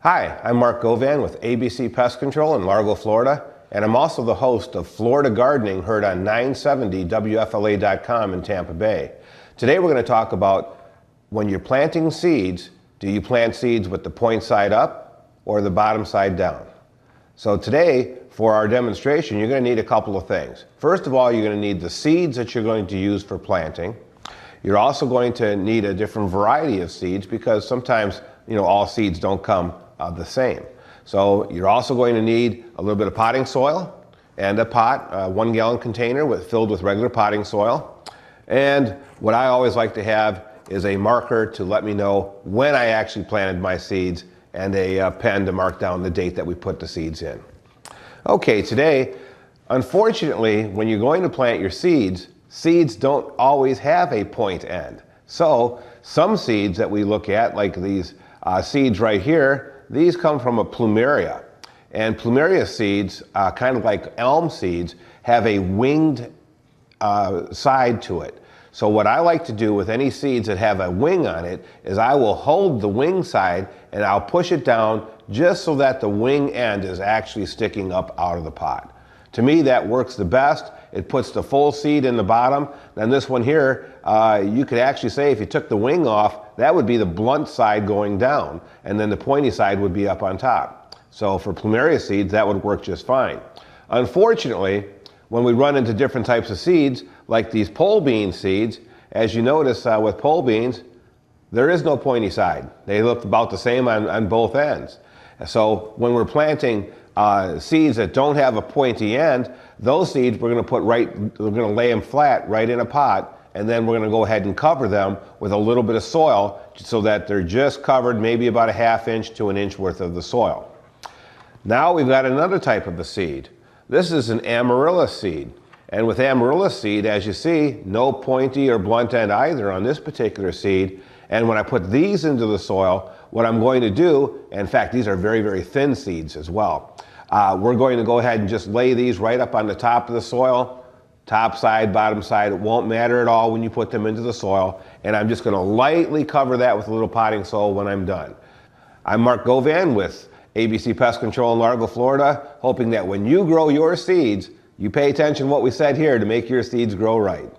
Hi, I'm Mark Govan with ABC Pest Control in Largo, Florida, and I'm also the host of Florida Gardening, heard on 970 WFLA.com in Tampa Bay. Today we're going to talk about when you're planting seeds, do you plant seeds with the point side up or the bottom side down? So today, for our demonstration, you're going to need a couple of things. First of all, you're going to need the seeds that you're going to use for planting. You're also going to need a different variety of seeds because sometimes, all seeds don't come the same. So you're also going to need a little bit of potting soil and a pot, 1 gallon container filled with regular potting soil. And what I always like to have is a marker to let me know when I actually planted my seeds and a pen to mark down the date that we put the seeds in. Okay, today, unfortunately, when you're going to plant your seeds, seeds don't always have a point end. So some seeds that we look at, like these seeds right here, these come from a plumeria. And plumeria seeds, kind of like elm seeds, have a winged side to it. So what I like to do with any seeds that have a wing on it is I will hold the wing side and I'll push it down just so that the wing end is actually sticking up out of the pot. To me, that works the best. It puts the full seed in the bottom. Then this one here, you could actually say if you took the wing off, that would be the blunt side going down, and then the pointy side would be up on top. So for plumeria seeds, that would work just fine. Unfortunately, when we run into different types of seeds, like these pole bean seeds, as you notice with pole beans, there is no pointy side. They look about the same on both ends. So when we're planting seeds that don't have a pointy end, those seeds we're going to lay them flat right in a pot, and then we're going to go ahead and cover them with a little bit of soil so that they're just covered maybe about a ½ inch to an inch worth of the soil. Now we've got another type of a seed. This is an amaryllis seed. And with amaryllis seed, as you see, no pointy or blunt end either on this particular seed. And when I put these into the soil, what I'm going to do, in fact, these are very, very thin seeds as well. We're going to go ahead and just lay these right up on the top of the soil, top side, bottom side. It won't matter at all when you put them into the soil. And I'm just going to lightly cover that with a little potting soil when I'm done. I'm Mark Govan with ABC Pest Control in Largo, Florida, hoping that when you grow your seeds, you pay attention to what we said here to make your seeds grow right.